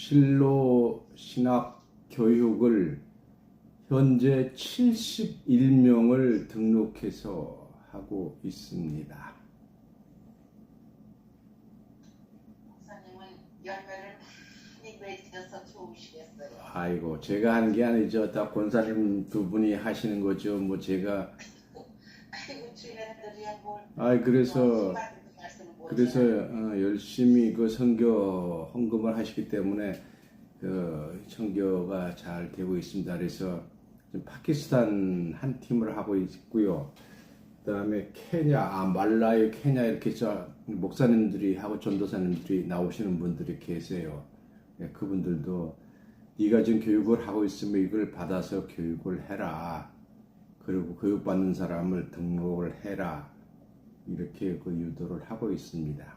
진로 신학 교육을 현재 71명을 등록해서 하고 있습니다. 목사님은 열매를 많이 맺어서 좋으시겠어요. 아이고, 제가 하는 게 아니죠. 다 권사님 두 분이 하시는 거죠. 뭐 제가 아이고 주인들이야 뭘. 그래서 말씀을 못 열심히 그 선교 헌금을 하시기 때문에 그 선교가 잘 되고 있습니다. 그래서 지금 파키스탄 한 팀을 하고 있고요. 그다음에 케냐, 말라위, 케냐 이렇게 저 목사님들이 하고 전도사님들이 나오시는 분들이 계세요. 그분들도 네가 지금 교육을 하고 있으면 이걸 받아서 교육을 해라. 그리고 교육받는 사람을 등록을 해라. 이렇게 그 유도를 하고 있습니다.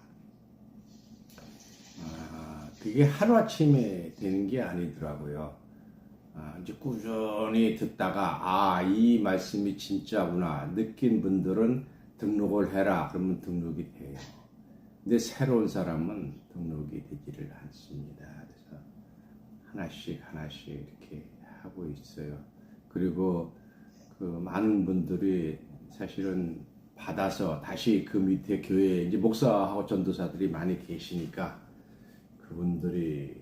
그게 하루아침에 되는 게 아니더라고요. 이제 꾸준히 듣다가 이 말씀이 진짜구나 느낀 분들은 등록을 해라. 그러면 등록이 돼요. 근데 새로운 사람은 등록이 되지를 않습니다. 그래서 하나씩 이렇게 하고 있어요. 그리고 그 많은 분들이 사실은 받아서 다시 그 밑에 교회에 이제 목사하고 전도사들이 많이 계시니까 그분들이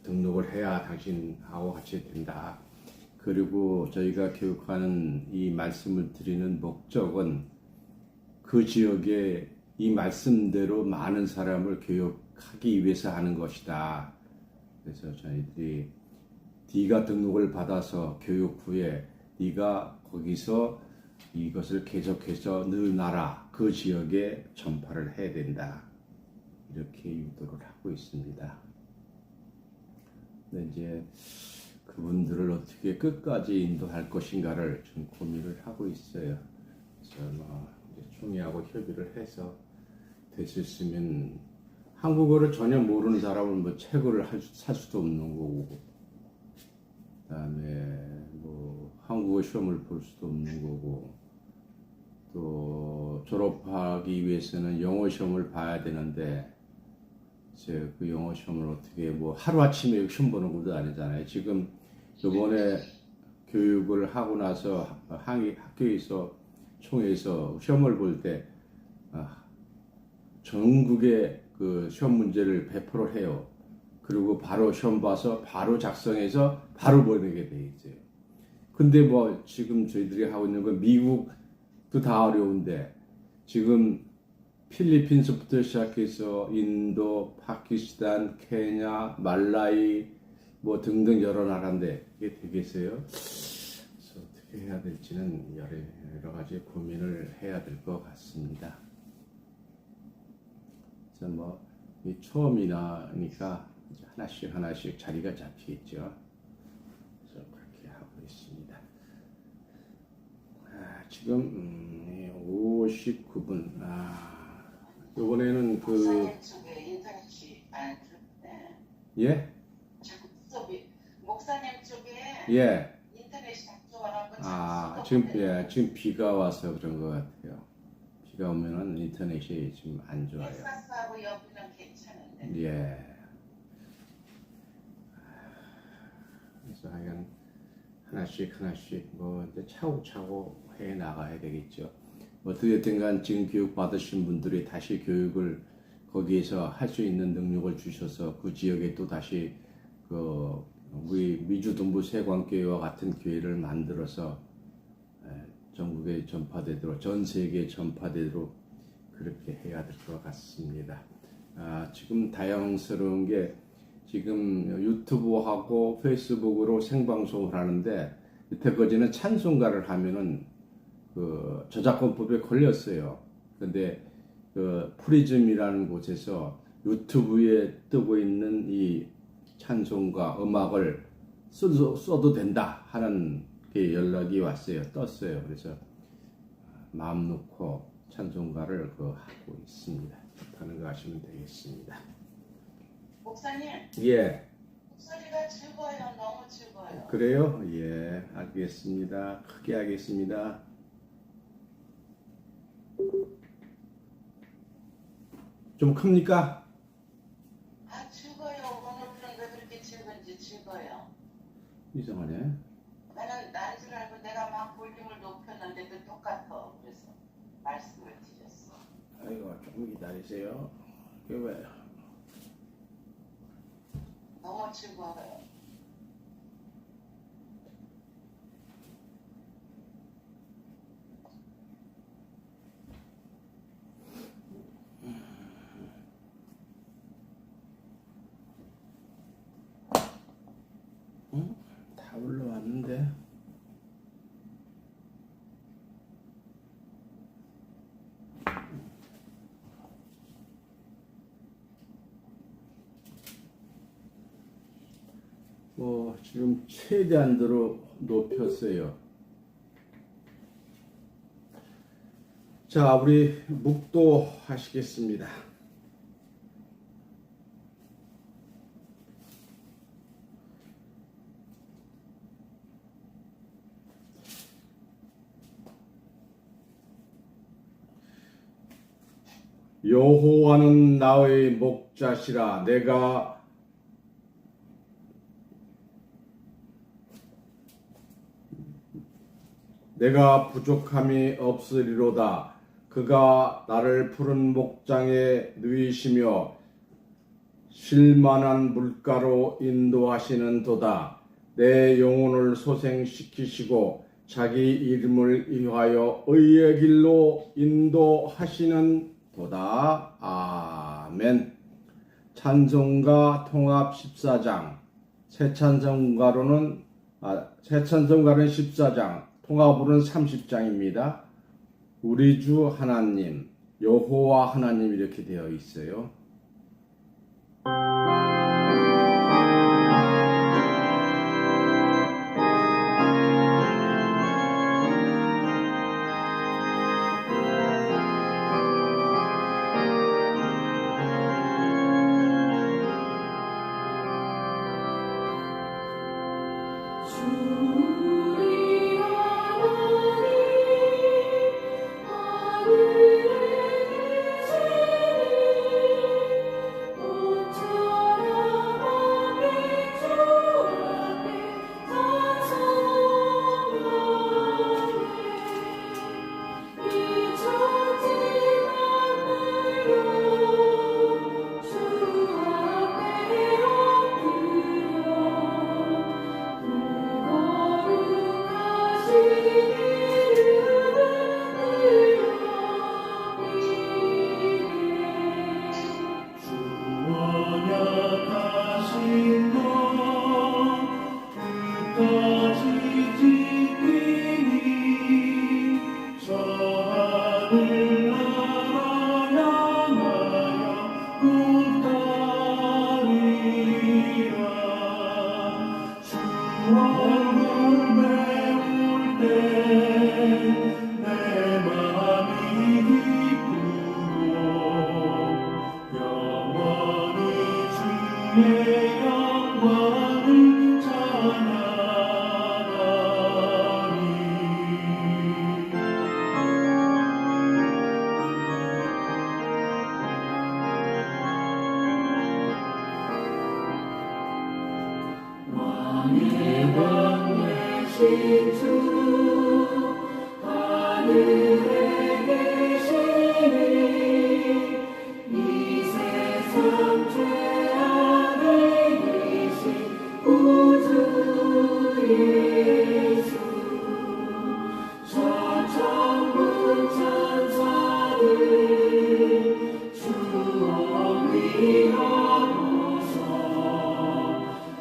등록을 해야 당신하고 같이 된다. 그리고 저희가 교육하는 이 말씀을 드리는 목적은 그 지역에 이 말씀대로 많은 사람을 교육하기 위해서 하는 것이다. 그래서 저희들이 네가 등록을 받아서 교육 후에 네가 거기서 이것을 계속해서 늘나라 그 지역에 전파를 해야 된다. 이렇게 유도를 하고 있습니다. 근데 이제 그분들을 어떻게 끝까지 인도할 것인가를 좀 고민을 하고 있어요. 그래서 이제 총회하고 협의를 해서 될 수 있으면 한국어를 전혀 모르는 사람은 뭐 책을 살 수도 없는 거고, 그다음에 뭐 한국어 시험을 볼 수도 없는 거고, 또 졸업하기 위해서는 영어 시험을 봐야 되는데 이제 그 영어 시험을 어떻게 뭐 하루아침에 시험 보는 것도 아니잖아요. 지금 이번에 교육을 하고 나서 학교에서 총회에서 시험을 볼 때 전국의 그 시험 문제를 배포를 해요. 그리고 바로 시험 봐서 바로 작성해서 바로 보내게 돼 있어요. 근데 뭐 지금 저희들이 하고 있는 건 미국도 다 어려운데 지금 필리핀스부터 시작해서 인도, 파키스탄, 케냐, 말라이 뭐 등등 여러 나라인데 이게 되겠어요? 그래서 어떻게 해야 될지는 여러 가지 고민을 해야 될 것 같습니다. 그래서 뭐 처음이니까 하나씩 자리가 잡히겠죠. 그래서 그렇게 하고 있습니다. 지금 59분. 이번에는 목사님 쪽에 인터넷이 안 좋네. 예? 자꾸 수업이 목사님 쪽에 예. 인터넷이 안 좋아가지고 지금 비가 와서 그런 것 같아요. 비가 오면은 인터넷이 지금 안 좋아요. 텍사스하고 여기는 괜찮은데. 예. 그래서 하여간 하나씩 뭐 이제 차곡차곡 해 나가야 되겠죠. 어떻게든 간 지금 교육 받으신 분들이 다시 교육을 거기에서 할 수 있는 능력을 주셔서 그 지역에 또 다시 그 우리 미주동부 세광교회와 같은 교회를 만들어서 전국에 전파되도록 전 세계에 전파되도록 그렇게 해야 될 것 같습니다. 지금 다양스러운 게 지금 유튜브하고 페이스북으로 생방송을 하는데 이때까지는 찬송가를 하면은 그 저작권법에 걸렸어요. 근데 그 프리즘이라는 곳에서 유튜브에 뜨고 있는 이 찬송가 음악을 써도 된다 하는 게 연락이 왔어요. 떴어요. 그래서 마음 놓고 찬송가를 하고 있습니다. 하는 거 하시면 되겠습니다. 목사님. 예. 목소리가 즐거워요. 너무 즐거워요. 그래요? 예, 알겠습니다. 크게 하겠습니다. 좀 큽니까? 아주 죽어요. 오늘은 왜 그렇게 죽은지 죽어요. 이상하네. 나는 난 줄 알고 내가 막 볼륨을 높였는데도 똑같아. 그래서 말씀을 드렸어. 아이고, 조금 기다리세요. 이게 왜? 너무 죽어요. 응? 다 올라왔는데. 지금 최대한대로 높였어요. 자, 우리 묵도 하시겠습니다. 여호와는 나의 목자시라. 내가 부족함이 없으리로다. 그가 나를 푸른 목장에 누이시며 쉴만한 물가로 인도하시는 도다. 내 영혼을 소생시키시고 자기 이름을 위하여 의의 길로 인도하시는 도다. 아멘. 찬송가 통합 14장. 새 찬송가는 14장, 통합으로는 30장입니다. 우리 주 하나님, 여호와 하나님 이렇게 되어 있어요.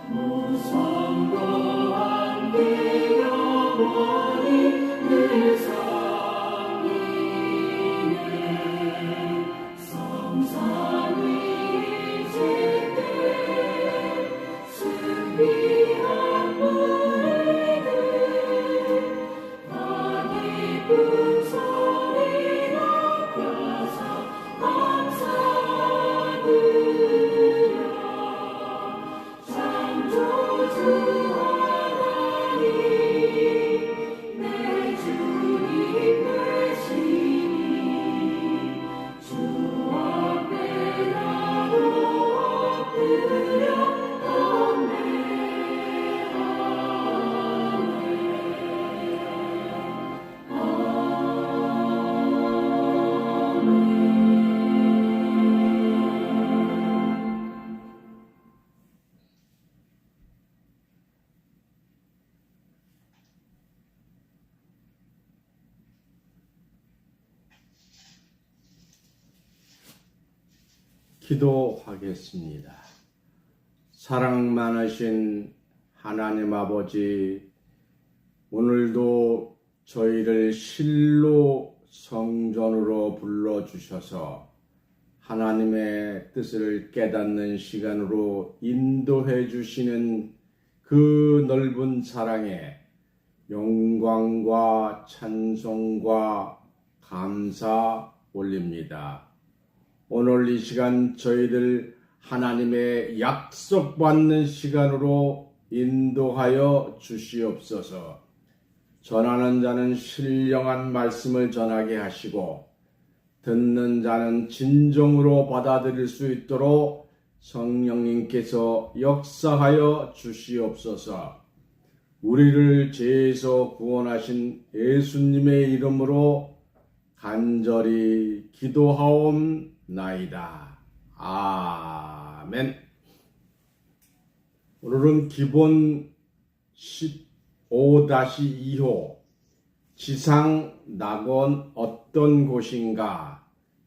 무성도 함께 영원 기도하겠습니다. 사랑 많으신 하나님 아버지, 오늘도 저희를 실로 성전으로 불러주셔서 하나님의 뜻을 깨닫는 시간으로 인도해 주시는 그 넓은 사랑에 영광과 찬송과 감사 올립니다. 오늘 이 시간 저희들 하나님의 약속받는 시간으로 인도하여 주시옵소서. 전하는 자는 신령한 말씀을 전하게 하시고 듣는 자는 진정으로 받아들일 수 있도록 성령님께서 역사하여 주시옵소서. 우리를 죄에서 구원하신 예수님의 이름으로 간절히 기도하옵나이다. 아멘. 오늘은 기본 15-2호 지상 낙원 어떤 곳인가,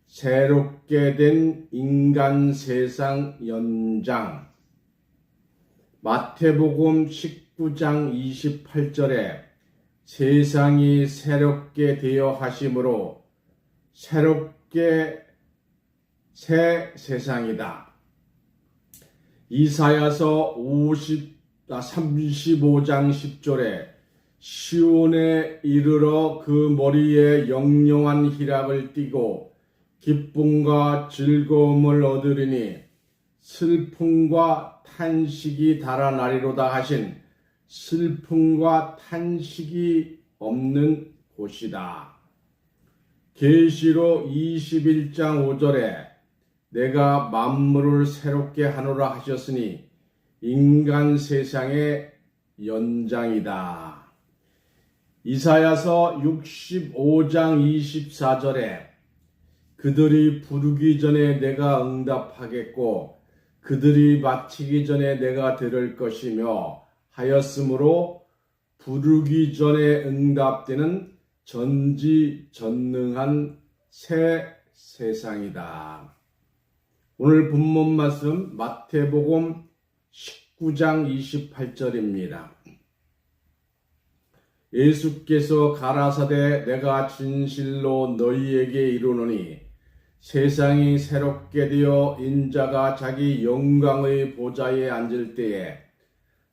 새롭게 된 인간 세상 연장. 마태복음 19장 28절에 세상이 새롭게 되어 하심으로 새롭게 새 세상이다. 이사야서 35장 10절에 시온에 이르러 그 머리에 영영한 희락을 띠고 기쁨과 즐거움을 얻으리니 슬픔과 탄식이 달아나리로다 하신 슬픔과 탄식이 없는 곳이다. 계시록 21장 5절에 내가 만물을 새롭게 하노라 하셨으니 인간 세상의 연장이다. 이사야서 65장 24절에 그들이 부르기 전에 내가 응답하겠고 그들이 마치기 전에 내가 들을 것이며 하였으므로 부르기 전에 응답되는 전지전능한 새 세상이다. 오늘 본문 말씀 마태복음 19장 28절입니다. 예수께서 가라사대 내가 진실로 너희에게 이르노니 세상이 새롭게 되어 인자가 자기 영광의 보좌에 앉을 때에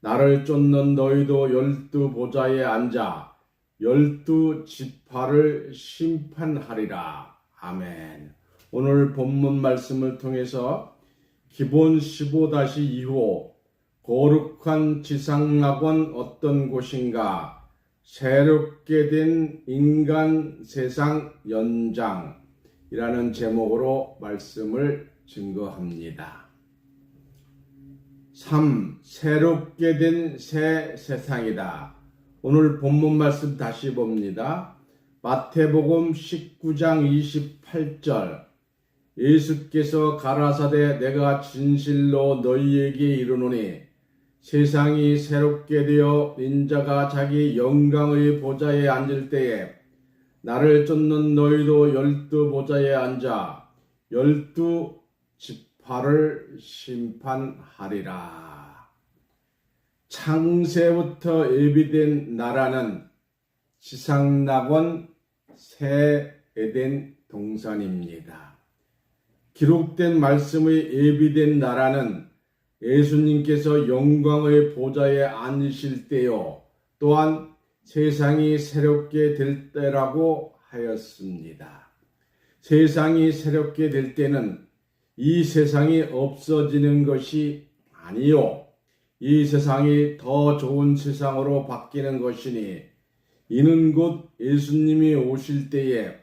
나를 쫓는 너희도 12 보좌에 앉아 12 지파를 심판하리라. 아멘. 오늘 본문 말씀을 통해서 기본 15-2호 거룩한 지상낙원 어떤 곳인가, 새롭게 된 인간 세상 연장이라는 제목으로 말씀을 증거합니다. 3. 새롭게 된 새 세상이다. 오늘 본문 말씀 다시 봅니다. 마태복음 19장 28절 예수께서 가라사대 내가 진실로 너희에게 이르노니 세상이 새롭게 되어 인자가 자기 영광의 보좌에 앉을 때에 나를 쫓는 너희도 12 보좌에 앉아 12 지파를 심판하리라. 창세부터 예비된 나라는 지상낙원 새 에덴 동산입니다. 기록된 말씀의 예비된 나라는 예수님께서 영광의 보좌에 앉으실 때요, 또한 세상이 새롭게 될 때라고 하였습니다. 세상이 새롭게 될 때는 이 세상이 없어지는 것이 아니요, 이 세상이 더 좋은 세상으로 바뀌는 것이니 이는 곧 예수님이 오실 때에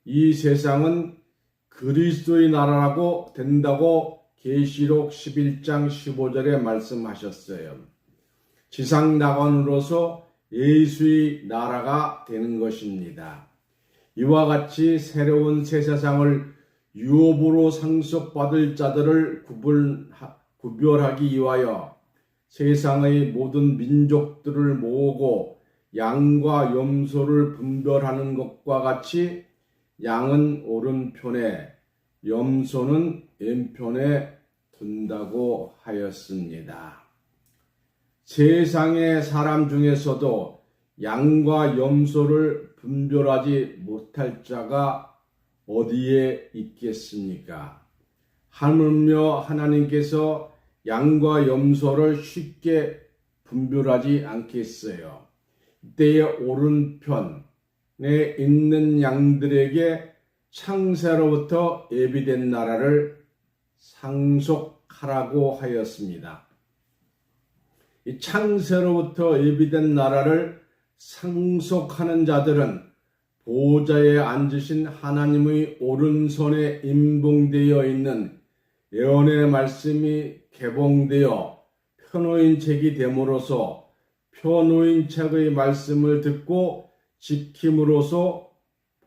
이 세상은 그리스도의 나라라고 된다고 계시록 11장 15절에 말씀하셨어요. 지상낙원으로서 예수의 나라가 되는 것입니다. 이와 같이 새로운 새 세상을 유업으로 상속받을 자들을 구별하기 위하여 세상의 모든 민족들을 모으고 양과 염소를 분별하는 것과 같이 양은 오른편에 염소는 왼편에 둔다고 하였습니다. 세상의 사람 중에서도 양과 염소를 분별하지 못할 자가 어디에 있겠습니까? 하물며 하나님께서 양과 염소를 쉽게 분별하지 않겠어요. 이때의 오른편에 있는 양들에게 창세로부터 예비된 나라를 상속하라고 하였습니다. 이 창세로부터 예비된 나라를 상속하는 자들은 보좌에 앉으신 하나님의 오른손에 임봉되어 있는 예언의 말씀이 개봉되어 표노인책이 됨으로써 표노인책의 말씀을 듣고 지킴으로써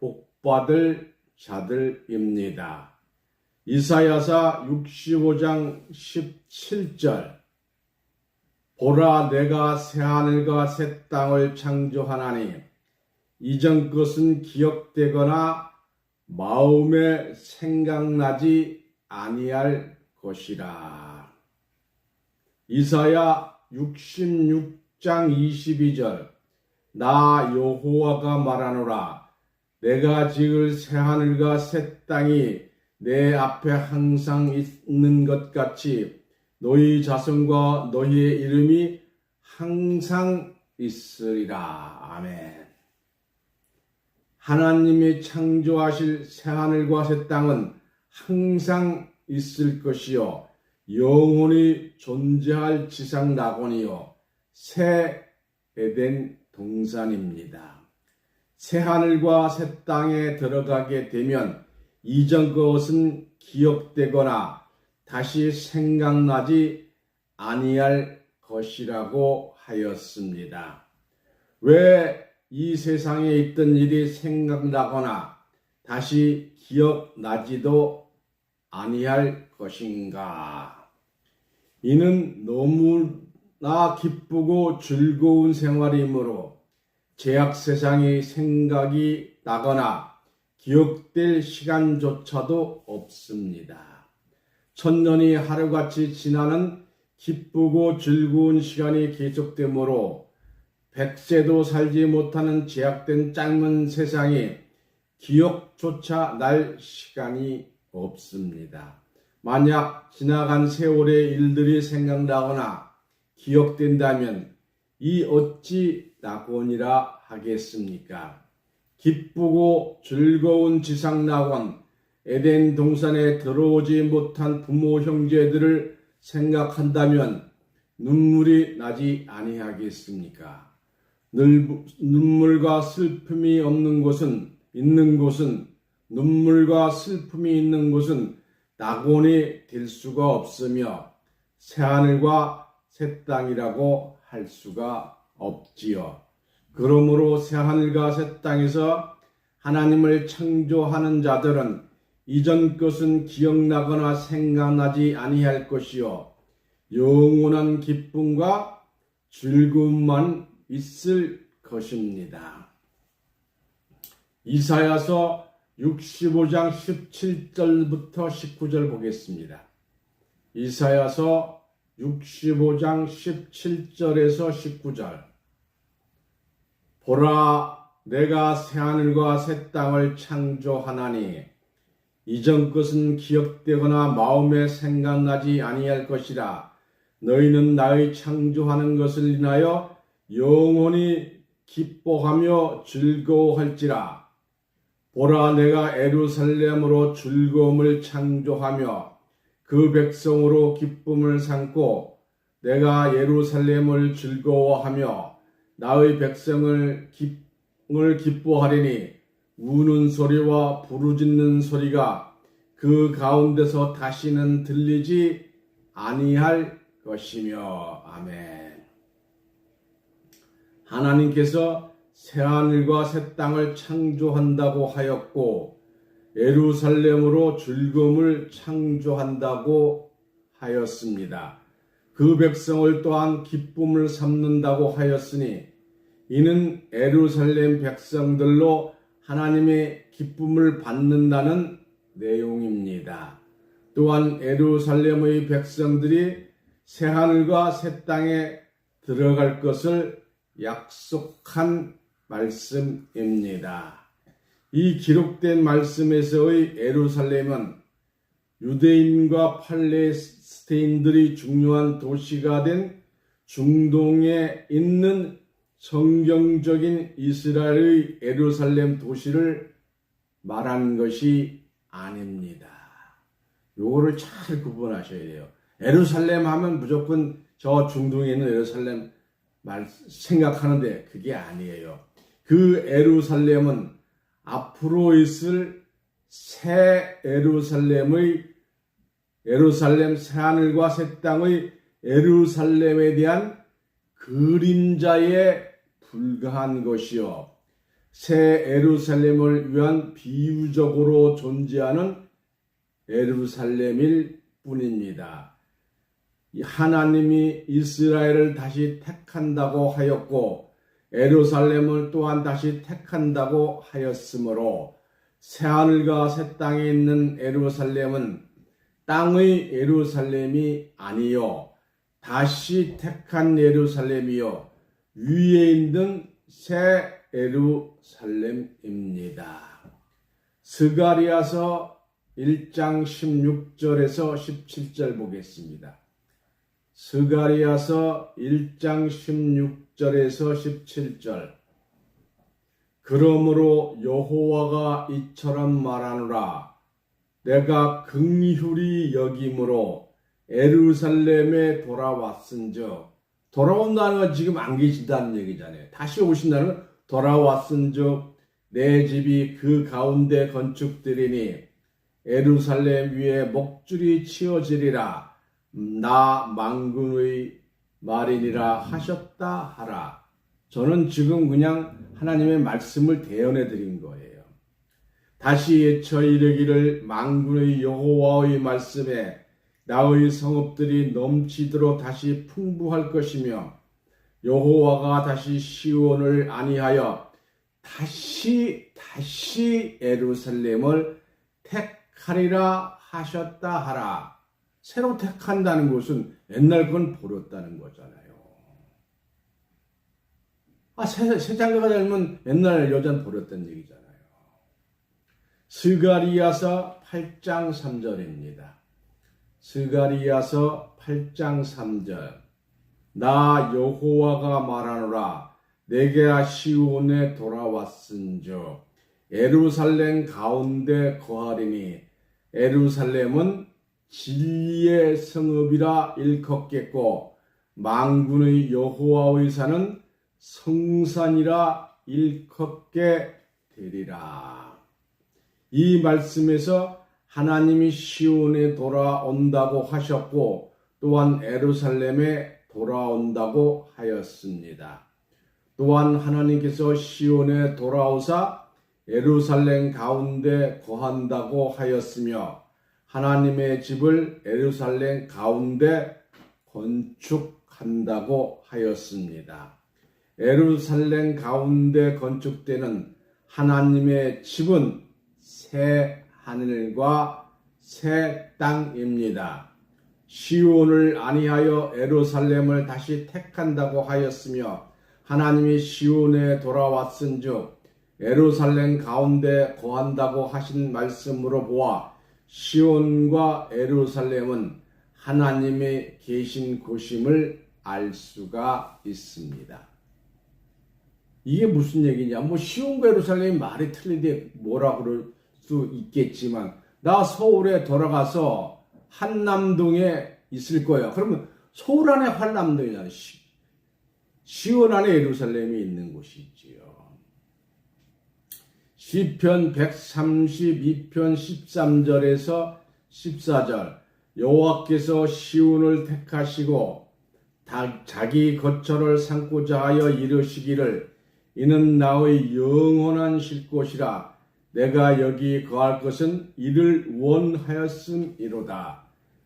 복받을 자들입니다. 이사야서 65장 17절 보라 내가 새하늘과 새 땅을 창조하나니 이전 것은 기억되거나 마음에 생각나지 아니할 것이라. 이사야 66장 22절 나 여호와가 말하노라 내가 지을 새하늘과 새 땅이 내 앞에 항상 있는 것 같이 너희 자손과 너희의 이름이 항상 있으리라. 아멘. 하나님이 창조하실 새하늘과 새 땅은 항상 있을 것이요 영원히 존재할 지상 낙원이요 새 에덴 동산입니다. 새하늘과 새 땅에 들어가게 되면 이전 것은 기억되거나 다시 생각나지 아니할 것이라고 하였습니다. 왜 이 세상에 있던 일이 생각나거나 다시 기억나지도 아니할 것인가? 이는 너무나 기쁘고 즐거운 생활이므로 죄악 세상이 생각이 나거나 기억될 시간조차도 없습니다. 천년이 하루같이 지나는 기쁘고 즐거운 시간이 계속되므로 100세도 살지 못하는 제약된 짧은 세상이 기억조차 날 시간이 없습니다. 만약 지나간 세월의 일들이 생각나거나 기억된다면 이 어찌 낙원이라 하겠습니까? 기쁘고 즐거운 지상 낙원 에덴 동산에 들어오지 못한 부모 형제들을 생각한다면 눈물이 나지 아니하겠습니까? 눈물과 슬픔이 없는 곳은 눈물과 슬픔이 있는 곳은 낙원이 될 수가 없으며 새하늘과 새 땅이라고 할 수가 없지요. 그러므로 새하늘과 새 땅에서 하나님을 창조하는 자들은 이전 것은 기억나거나 생각나지 아니할 것이요 영원한 기쁨과 즐거움만 있을 것입니다. 이사야서 65장 17절부터 19절 보겠습니다. 이사야서 65장 17절에서 19절 보라 내가 새하늘과 새 땅을 창조하나니 이전 것은 기억되거나 마음에 생각나지 아니할 것이라 너희는 나의 창조하는 것을 인하여 영원히 기뻐하며 즐거워할지라 보라 내가 예루살렘으로 즐거움을 창조하며 그 백성으로 기쁨을 삼고 내가 예루살렘을 즐거워하며 나의 백성을 기뻐하리니 우는 소리와 부르짖는 소리가 그 가운데서 다시는 들리지 아니할 것이며 아멘. 하나님께서 새하늘과 새 땅을 창조한다고 하였고 예루살렘으로 즐거움을 창조한다고 하였습니다. 그 백성을 또한 기쁨을 삼는다고 하였으니 이는 예루살렘 백성들로 하나님의 기쁨을 받는다는 내용입니다. 또한 예루살렘의 백성들이 새하늘과 새 땅에 들어갈 것을 약속한 말씀입니다. 이 기록된 말씀에서의 예루살렘은 유대인과 팔레스타인들이 중요한 도시가 된 중동에 있는 성경적인 이스라엘의 예루살렘 도시를 말하는 것이 아닙니다. 요거를 잘 구분하셔야 돼요. 예루살렘 하면 무조건 저 중동에 있는 예루살렘 생각하는데 그게 아니에요. 그 예루살렘은 앞으로 있을 새 예루살렘 새하늘과 새 땅의 예루살렘에 대한 그림자에 불과한 것이요, 새 예루살렘을 위한 비유적으로 존재하는 예루살렘일 뿐입니다. 하나님이 이스라엘을 다시 택한다고 하였고 예루살렘을 또한 다시 택한다고 하였으므로 새하늘과 새 땅에 있는 예루살렘은 땅의 예루살렘이 아니요 다시 택한 예루살렘이요 위에 있는 새 예루살렘입니다. 스가랴서 1장 16절에서 17절 보겠습니다. 스가랴서 1장 16절에서 17절. 그러므로 여호와가 이처럼 말하노라. 내가 긍휼히 여김으로 예루살렘에 돌아왔은즉, 돌아온다는 건 지금 안 계신다는 얘기잖아요. 다시 오신다는 건 돌아왔은즉 내 집이 그 가운데 건축되리니 예루살렘 위에 목줄이 치어지리라. 나 만군의 말이니라 하셨다 하라. 저는 지금 그냥 하나님의 말씀을 대언해 드린 거예요. 다시 외쳐 이르기를 만군의 여호와의 말씀에 나의 성읍들이 넘치도록 다시 풍부할 것이며 여호와가 다시 시온을 안위하여 다시 예루살렘을 택하리라 하셨다 하라. 새로 택한다는 것은 옛날 건 버렸다는 거잖아요. 새 장가가 되면 옛날 여자는 버렸다는 얘기잖아요. 스가랴서 8장 3절입니다. 스가랴서 8장 3절. 나 여호와가 말하노라. 내가 시온에 돌아왔은즉 예루살렘 가운데 거하리니 예루살렘은 진리의 성읍이라 일컫겠고 만군의 여호와의 산은 성산이라 일컫게 되리라. 이 말씀에서 하나님이 시온에 돌아온다고 하셨고 또한 예루살렘에 돌아온다고 하였습니다. 또한 하나님께서 시온에 돌아오사 예루살렘 가운데 거한다고 하였으며 하나님의 집을 예루살렘 가운데 건축한다고 하였습니다. 예루살렘 가운데 건축되는 하나님의 집은 새 하늘과 새 땅입니다. 시온을 안위하여 예루살렘을 다시 택한다고 하였으며 하나님이 시온에 돌아왔은즉 예루살렘 가운데 거한다고 하신 말씀으로 보아 시온과 예루살렘은 하나님의 계신 곳임을 알 수가 있습니다. 이게 무슨 얘기냐? 시온과 예루살렘이 말이 틀리되 뭐라 그럴 수 있겠지만 나 서울에 돌아가서 한남동에 있을 거야. 그러면 서울 안에 한남동이잖아요. 시온 안에 예루살렘이 있는 곳이지요. 시편 132편 13절에서 14절. 여호와께서 시온을 택하시고 자기 거처를 삼고자 하여 이르시기를 이는 나의 영원한 쉴 곳이라. 내가 여기 거할 것은 이를 원하였음이로다.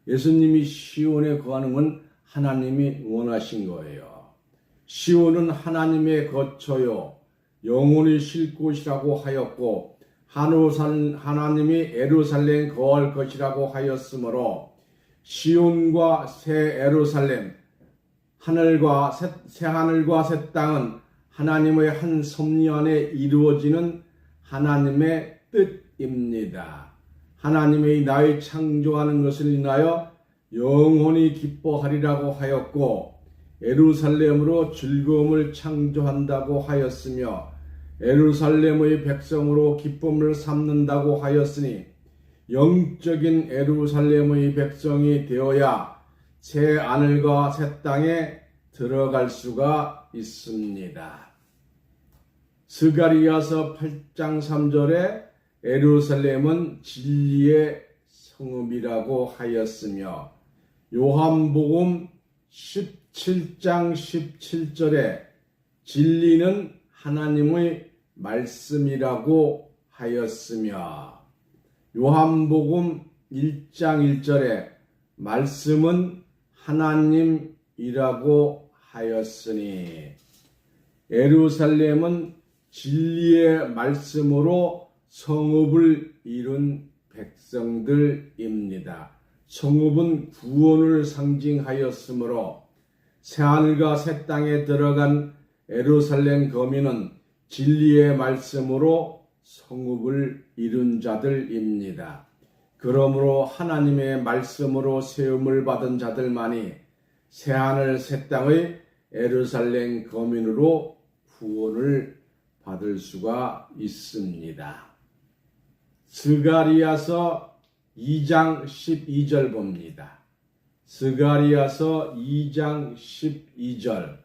예수님이 시온에 거하는 건 하나님이 원하신 거예요. 시온은 하나님의 거처요 영원히 쉴 곳이라고 하였고 하나님이 예루살렘 거할 것이라고 하였으므로 시온과 새 예루살렘, 새 하늘과 새 땅은 하나님의 한 섭리 안에 이루어지는 하나님의 뜻입니다. 하나님의 나의 창조하는 것을 인하여 영원히 기뻐하리라고 하였고, 예루살렘으로 즐거움을 창조한다고 하였으며 예루살렘의 백성으로 기쁨을 삼는다고 하였으니, 영적인 예루살렘의 백성이 되어야 새 하늘과 새 땅에 들어갈 수가 있습니다. 스가리야서 8장 3절에 예루살렘은 진리의 성읍이라고 하였으며, 요한복음 17장 17절에 진리는 하나님의 말씀이라고 하였으며, 요한복음 1장 1절에 말씀은 하나님이라고 하였으니, 예루살렘은 진리의 말씀으로 성읍을 이룬 백성들입니다. 성읍은 구원을 상징하였으므로 새하늘과 새 땅에 들어간 예루살렘 거민은 진리의 말씀으로 성읍을 이룬 자들입니다. 그러므로 하나님의 말씀으로 세움을 받은 자들만이 새하늘 새 땅의 예루살렘 거민으로 구원을 받을 수가 있습니다. 스가리야서 2장 12절 봅니다. 스가리야서 2장 12절,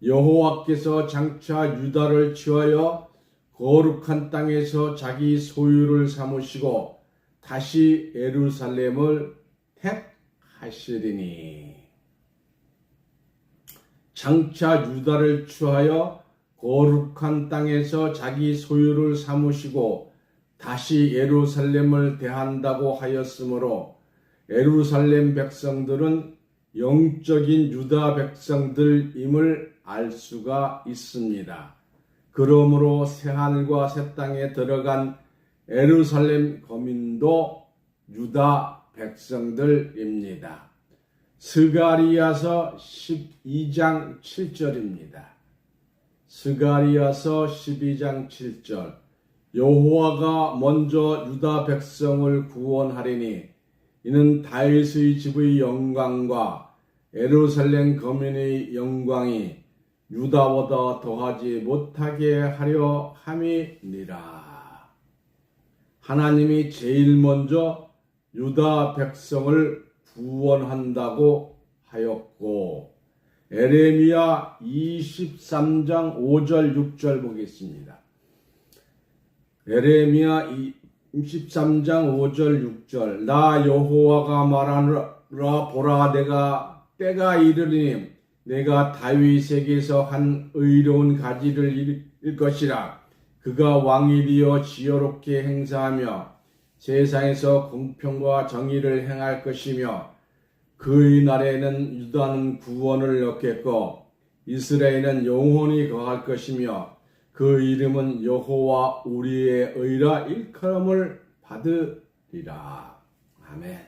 여호와께서 장차 유다를 취하여 거룩한 땅에서 자기 소유를 삼으시고 다시 예루살렘을 택하시리니, 장차 유다를 취하여 거룩한 땅에서 자기 소유를 삼으시고 다시 예루살렘을 대한다고 하였으므로 예루살렘 백성들은 영적인 유다 백성들임을 알 수가 있습니다. 그러므로 새하늘과 새 땅에 들어간 예루살렘 거민도 유다 백성들입니다. 스가리야서 12장 7절입니다. 스가리야서 12장 7절, 여호와가 먼저 유다 백성을 구원하리니 이는 다윗의 집의 영광과 예루살렘 거민의 영광이 유다보다 더하지 못하게 하려 함이니라. 하나님이 제일 먼저 유다 백성을 구원한다고 하였고, 에레미야 23장 5절 6절 보겠습니다. 에레미야 23장 5절 6절, 나 여호와가 말하노라. 보라, 내가 때가 이르리니 내가 다윗에게서 한 의로운 가지를 일 것이라. 그가 왕이 되어 지혜롭게 행사하며 세상에서 공평과 정의를 행할 것이며, 그의 날에는 유다는 구원을 얻겠고 이스라엘은 영원히 거할 것이며, 그 이름은 여호와 우리의 의라 일컬음을 받으리라. 아멘.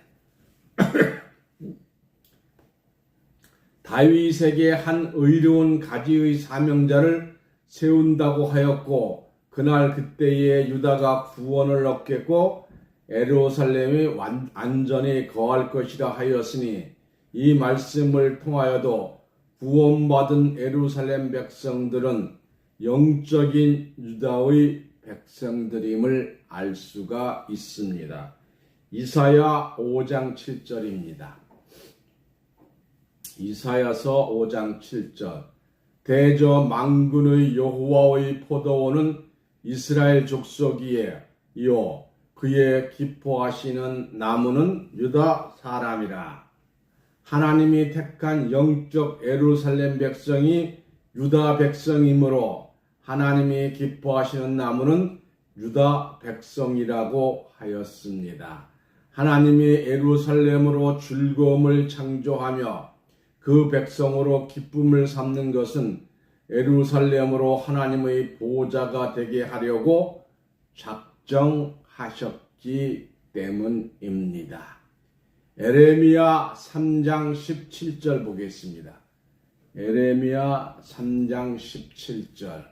다윗에게 한 의로운 가지의 사명자를 세운다고 하였고, 그날 그때에 유다가 구원을 얻겠고 예루살렘이 완전히 거할 것이라 하였으니, 이 말씀을 통하여도 구원받은 예루살렘 백성들은 영적인 유다의 백성들임을 알 수가 있습니다. 이사야 5장 7절입니다. 이사야서 5장 7절, 대저 만군의 여호와의 포도원은 이스라엘 족속이에 이요 그의 기뻐하시는 나무는 유다 사람이라. 하나님이 택한 영적 예루살렘 백성이 유다 백성이므로 하나님이 기뻐하시는 나무는 유다 백성이라고 하였습니다. 하나님이 예루살렘으로 즐거움을 창조하며 그 백성으로 기쁨을 삼는 것은 예루살렘으로 하나님의 보호자가 되게 하려고 작정하셨기 때문입니다. 에레미야 3장 17절 보겠습니다. 에레미야 3장 17절.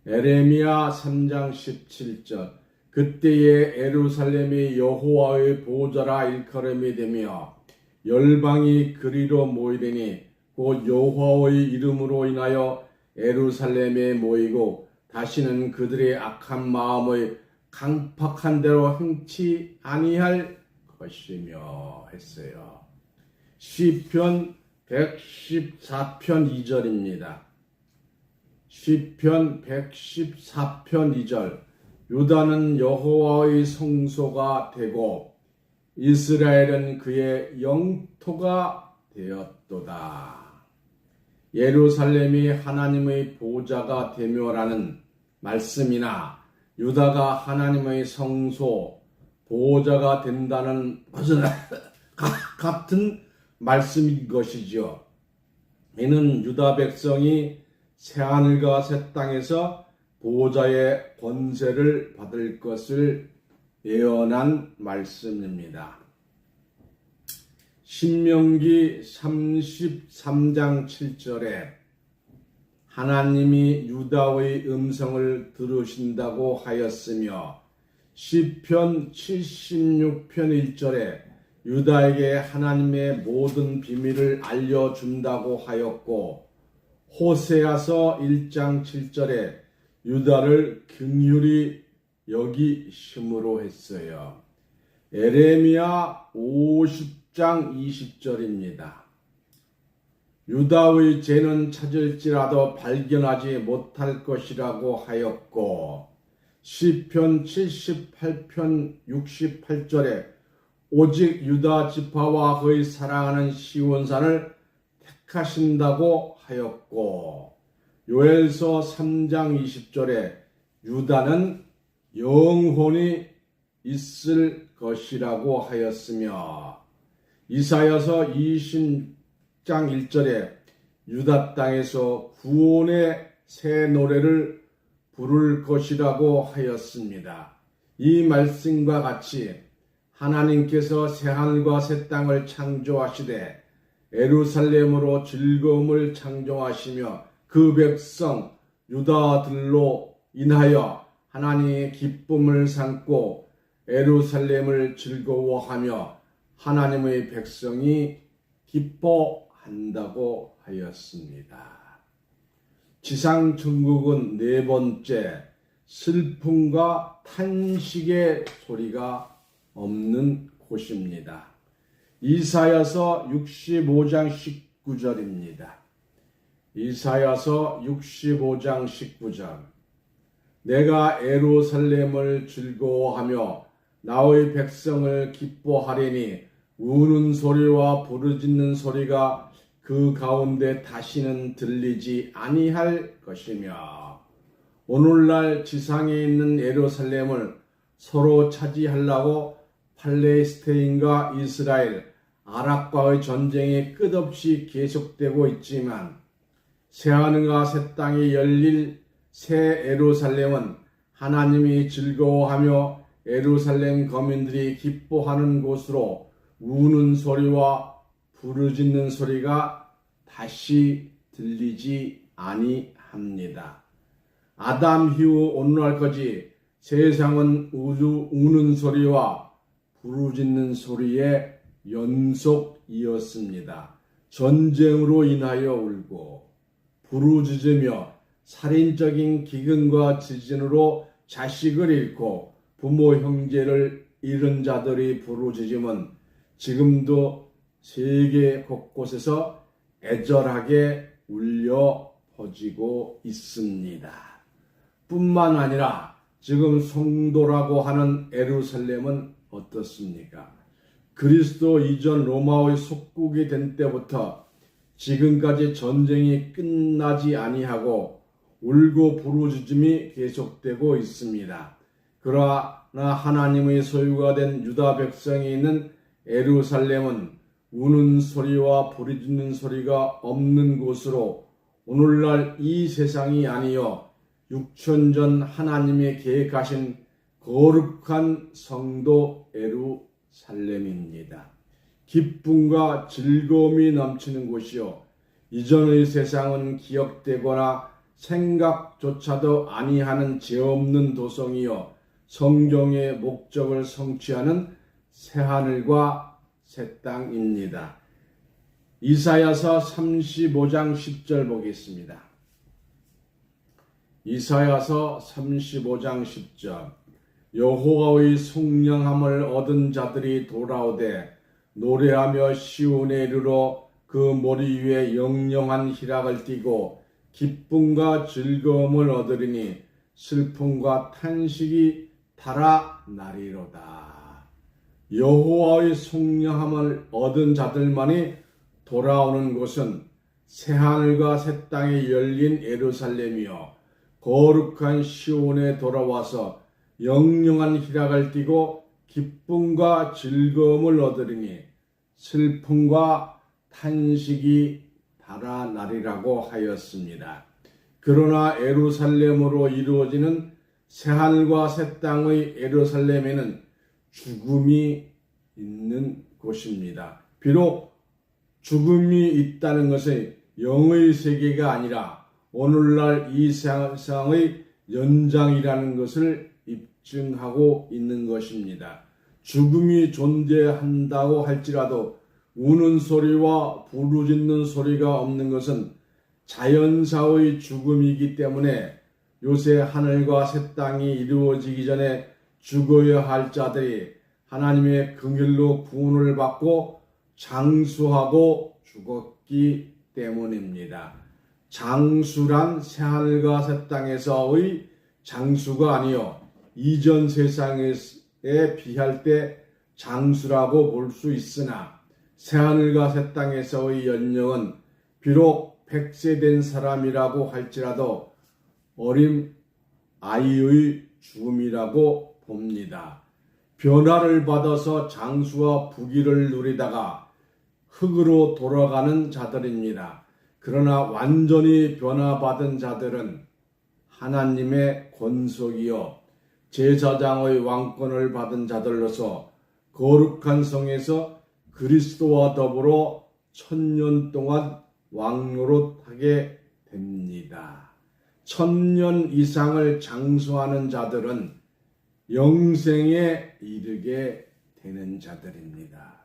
에레미야 3장 17절. 그때에 예루살렘이 여호와의 보좌라 일컬음이 되며 열방이 그리로 모이되니 곧 여호와의 이름으로 인하여 예루살렘에 모이고 다시는 그들의 악한 마음의 강팍한 대로 행치 아니할 것이며 했어요. 시편 114편 2절입니다. 시편 114편 2절. 유다는 여호와의 성소가 되고 이스라엘은 그의 영토가 되었도다. 예루살렘이 하나님의 보좌가 되며라는 말씀이나 유다가 하나님의 성소 보좌가 된다는 것은 같은 말씀인 것이죠. 이는 유다 백성이 새하늘과 새 땅에서 보좌의 권세를 받을 것을 예언한 말씀입니다. 신명기 33장 7절에 하나님이 유다의 음성을 들으신다고 하였으며 시편 76편 1절에 유다에게 하나님의 모든 비밀을 알려준다고 하였고 호세아서 1장 7절에 유다를 긍휼히 여기심으로 했어요. 에레미야 50장 20절입니다. 유다의 죄는 찾을지라도 발견하지 못할 것이라고 하였고 시편 78편 68절에 오직 유다 지파와 그의 사랑하는 시온산을 택하신다고 하였고 요엘서 3장 20절에 유다는 영원히 있을 것이라고 하였으며 이사야서 20장 1절에 유다 땅에서 구원의 새 노래를 부를 것이라고 하였습니다. 이 말씀과 같이 하나님께서 새하늘과 새 땅을 창조하시되 예루살렘으로 즐거움을 창조하시며 그 백성 유다들로 인하여 하나님의 기쁨을 삼고 예루살렘을 즐거워하며 하나님의 백성이 기뻐한다고 하였습니다. 지상 천국은 네 번째 슬픔과 탄식의 소리가 없는 곳입니다. 이사야서 65장 19절입니다. 이사야서 65장 19절. 내가 예루살렘을 즐거워하며 나의 백성을 기뻐하리니 우는 소리와 부르짖는 소리가 그 가운데 다시는 들리지 아니할 것이며 오늘날 지상에 있는 예루살렘을 서로 차지하려고 팔레스타인과 이스라엘, 아랍과의 전쟁이 끝없이 계속되고 있지만 새하늘과 새 땅이 열릴 새 예루살렘은 하나님이 즐거워하며 예루살렘 거민들이 기뻐하는 곳으로 우는 소리와 부르짖는 소리가 다시 들리지 아니합니다. 아담 이후 오늘날까지 세상은 우는 소리와 부르짖는 소리의 연속이었습니다. 전쟁으로 인하여 울고 부르짖으며 살인적인 기근과 지진으로 자식을 잃고 부모 형제를 잃은 자들이 부르짖음은 지금도 세계 곳곳에서 애절하게 울려 퍼지고 있습니다. 뿐만 아니라 지금 성도라고 하는 예루살렘은 어떻습니까? 그리스도 이전 로마의 속국이 된 때부터 지금까지 전쟁이 끝나지 아니하고 울고 부르짖음이 계속되고 있습니다. 그러나 하나님의 소유가 된 유다 백성이 있는 예루살렘은 우는 소리와 부르짖는 소리가 없는 곳으로 오늘날 이 세상이 아니요 육천전 하나님의 계획하신 거룩한 성도 예루살렘입니다. 기쁨과 즐거움이 넘치는 곳이요, 이전의 세상은 기억되거나 생각조차도 아니하는 죄 없는 도성이요, 성경의 목적을 성취하는 새하늘과 새 땅입니다. 이사야서 35장 10절 보겠습니다. 이사야서 35장 10절. 여호와의 송영함을 얻은 자들이 돌아오되 노래하며 시온에 이르러 그 머리 위에 영영한 희락을 띠고 기쁨과 즐거움을 얻으리니 슬픔과 탄식이 달아나리로다. 여호와의 송영함을 얻은 자들만이 돌아오는 곳은 새하늘과 새 땅에 열린 예루살렘이요, 거룩한 시온에 돌아와서 영영한 희락을 띠고 기쁨과 즐거움을 얻으리니 슬픔과 탄식이 달아나리라고 하였습니다. 그러나 예루살렘으로 이루어지는 새하늘과 새 땅의 예루살렘에는 죽음이 있는 곳입니다. 비록 죽음이 있다는 것은 영의 세계가 아니라 오늘날 이 세상의 연장이라는 것을 입증하고 있는 것입니다. 죽음이 존재한다고 할지라도 우는 소리와 부르짖는 소리가 없는 것은 자연사의 죽음이기 때문에 요새 하늘과 새 땅이 이루어지기 전에 죽어야 할 자들이 하나님의 긍휼로 구원을 받고 장수하고 죽었기 때문입니다. 장수란 새하늘과 새 땅에서의 장수가 아니요, 이전 세상에 비할 때 장수라고 볼 수 있으나 새하늘과 새 땅에서의 연령은 비록 100세 된 사람이라고 할지라도 어린 아이의 죽음이라고 봅니다. 변화를 받아서 장수와 부귀를 누리다가 흙으로 돌아가는 자들입니다. 그러나 완전히 변화받은 자들은 하나님의 권속이요, 제사장의 왕권을 받은 자들로서 거룩한 성에서 그리스도와 더불어 1000년 동안 왕노릇하게 됩니다. 1000년 이상을 장수하는 자들은 영생에 이르게 되는 자들입니다.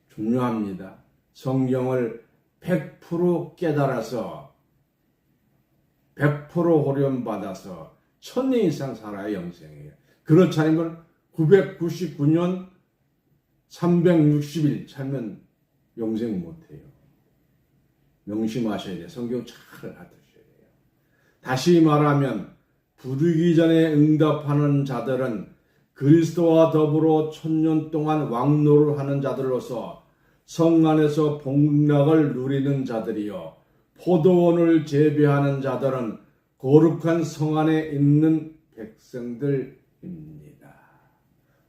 중요합니다. 성경을 100% 깨달아서 100% 호련받아서 1000년 이상 살아야 영생이에요. 그렇지 않으면 999년 360일 살면 영생 못해요. 명심하셔야 돼요. 성경 잘 알아두셔야 돼요. 다시 말하면 부르기 전에 응답하는 자들은 그리스도와 더불어 1000년 동안 왕노를 하는 자들로서 성 안에서 복락을 누리는 자들이요, 포도원을 재배하는 자들은 거룩한 성 안에 있는 백성들입니다.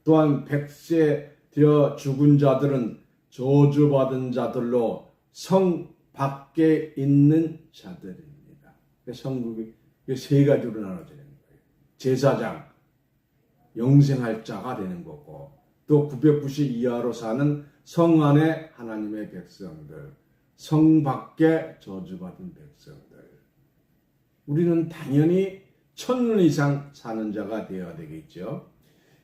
또한 100세 되어 죽은 자들은 저주받은 자들로 성 밖에 있는 자들입니다. 성국이 세 가지로 나눠지는 거예요. 제사장, 영생할 자가 되는 거고, 또 990 이하로 사는 성 안에 하나님의 백성들, 성 밖에 저주받은 백성들. 우리는 당연히 1000년 이상 사는 자가 되어야 되겠죠.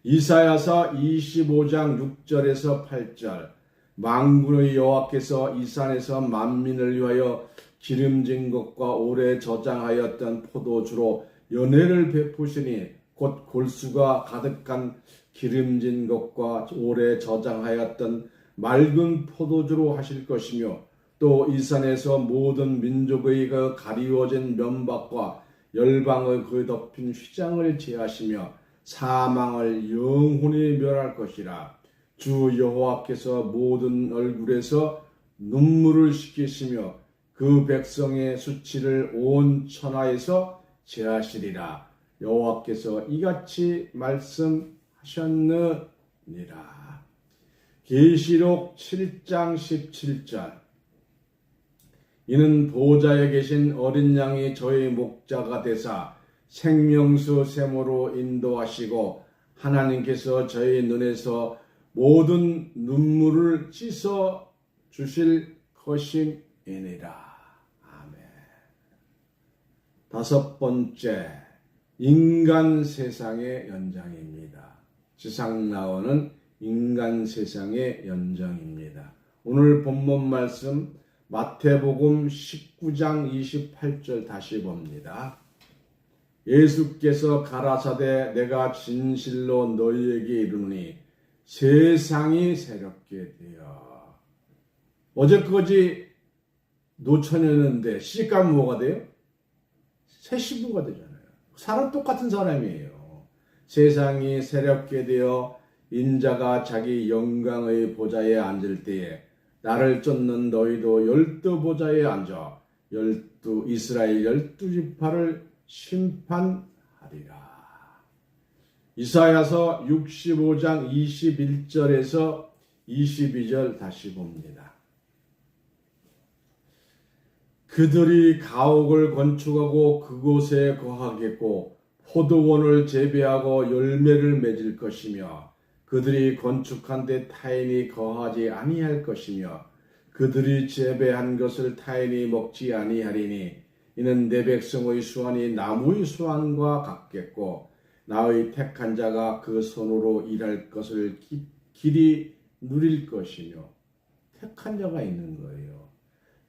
이사야서 25장 6절에서 8절. 만군의 여호와께서 이 산에서 만민을 위하여 기름진 것과 오래 저장하였던 포도주로 연회를 베푸시니 곧 골수가 가득한 기름진 것과 오래 저장하였던 맑은 포도주로 하실 것이며, 또 이 산에서 모든 민족의 그 가리워진 면박과 열방의 그 덮인 휘장을 제하시며 사망을 영원히 멸할 것이라. 주 여호와께서 모든 얼굴에서 눈물을 씻기시며 그 백성의 수치를 온 천하에서 제하시리라. 여호와께서 이같이 말씀하셨느니라. 계시록 7장 17절. 이는 보좌에 계신 어린 양이 저의 목자가 되사 생명수 샘으로 인도하시고 하나님께서 저희 눈에서 모든 눈물을 씻어 주실 것임이니라. 아멘. 다섯 번째, 인간 세상의 연장입니다. 지상 나오는 인간 세상의 연장입니다. 오늘 본문 말씀 마태복음 19장 28절 다시 봅니다. 예수께서 가라사대 내가 진실로 너희에게 이르노니 세상이 새롭게 되어. 어제까지 노처녀였는데 시집가면 뭐가 돼요? 새 신부가 되잖아요. 사람 똑같은 사람이에요. 세상이 새롭게 되어 인자가 자기 영광의 보좌에 앉을 때에 나를 쫓는 너희도 12보좌에 앉아 이스라엘 12지파를 심판하리라. 이사야서 65장 21절에서 22절 다시 봅니다. 그들이 가옥을 건축하고 그곳에 거하겠고 포도원을 재배하고 열매를 맺을 것이며 그들이 건축한 데 타인이 거하지 아니할 것이며 그들이 재배한 것을 타인이 먹지 아니하리니 이는 내 백성의 수완이 나무의 수완과 같겠고 나의 택한 자가 그 손으로 일할 것을 길이 누릴 것이며. 택한 자가 있는 거예요.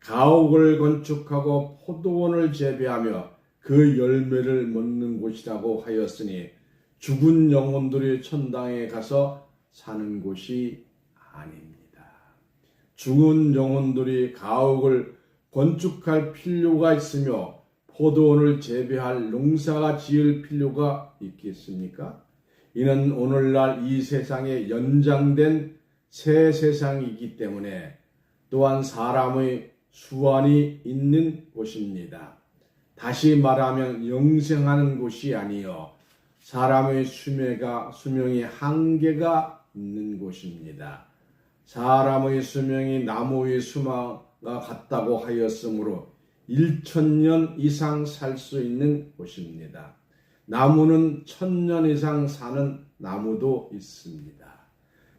가옥을 건축하고 포도원을 재배하며 그 열매를 먹는 곳이라고 하였으니 죽은 영혼들이 천당에 가서 사는 곳이 아닙니다. 죽은 영혼들이 가옥을 건축할 필요가 있으며 포도원을 재배할 농사가 지을 필요가 있겠습니까? 이는 오늘날 이 세상에 연장된 새 세상이기 때문에 또한 사람의 수완이 있는 곳입니다. 다시 말하면 영생하는 곳이 아니요 사람의 수명이 한계가 있는 곳입니다. 사람의 수명이 나무의 수마가 같다고 하였으므로 1000년 이상 살 수 있는 곳입니다. 나무는 1000년 이상 사는 나무도 있습니다.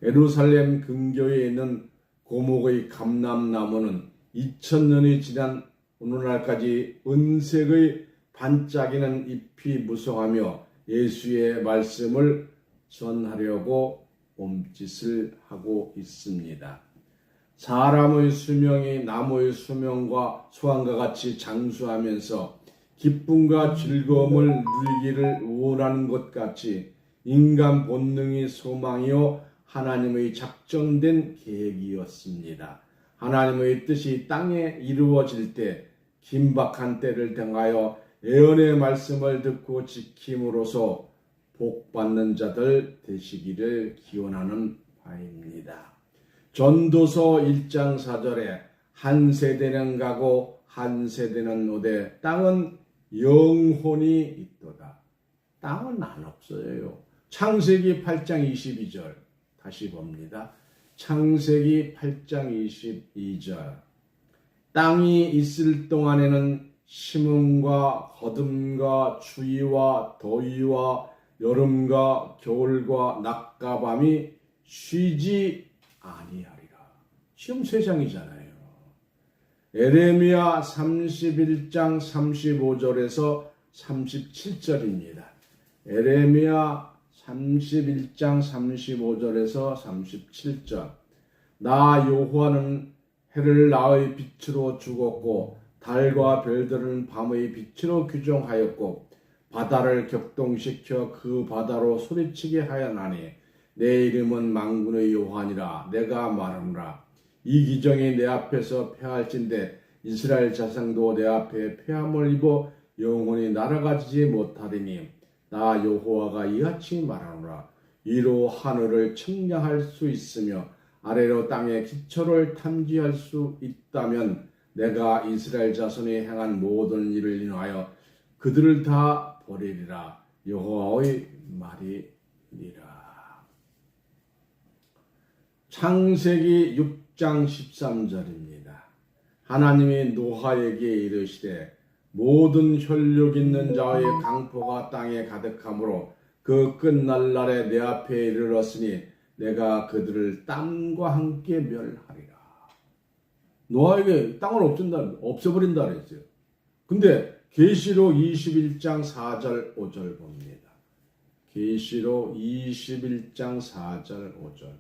예루살렘 근교에 있는 고목의 감람나무는 2000년이 지난 오늘날까지 은색의 반짝이는 잎이 무성하며 예수의 말씀을 전하려고 몸짓을 하고 있습니다. 사람의 수명이 나무의 수명과 수완과 같이 장수하면서 기쁨과 즐거움을 누리기를 원하는 것 같이 인간 본능이 소망이요 하나님의 작정된 계획이었습니다. 하나님의 뜻이 땅에 이루어질 때 긴박한 때를 등하여 예언의 말씀을 듣고 지킴으로써 복받는 자들 되시기를 기원하는 바입니다. 전도서 1장 4절에 한 세대는 가고 한 세대는 오되 땅은 영혼이 있도다. 땅은 안 없어요. 창세기 8장 22절 다시 봅니다. 창세기 8장 22절 땅이 있을 동안에는 심음과 거둠과 추위와 더위와 여름과 겨울과 낮과 밤이 쉬지 아니하리라. 지금 세상이잖아요. 에레미야 31장 35절에서 37절입니다. 에레미야 31장 35절에서 37절 나 여호와는 해를 나의 빛으로 주었고 달과 별들은 밤의 빛으로 규정하였고 바다를 격동시켜 그 바다로 소리치게 하였나니 내 이름은 만군의 여호와니라. 내가 말하노라. 이 기정이 내 앞에서 패할진대 이스라엘 자손도 내 앞에 패함을 입어 영원히 날아가지 못하리니 나 여호와가 이같이 말하노라. 위로 하늘을 측량할 수 있으며 아래로 땅의 기초를 탐지할 수 있다면 내가 이스라엘 자손이 행한 모든 일을 인하여 그들을 다 버리리라. 여호와의 말이니라. 창세기 6장 13절입니다. 하나님이 노아에게 이르시되 모든 혈육 있는 자의 강포가 땅에 가득하므로 그 끝날 날에 내 앞에 이르렀으니 내가 그들을 땅과 함께 멸하리라. 노아에게 땅을 없애버린다 그랬어요. 근데 계시록 21장 4절 5절 봅니다. 계시록 21장 4절 5절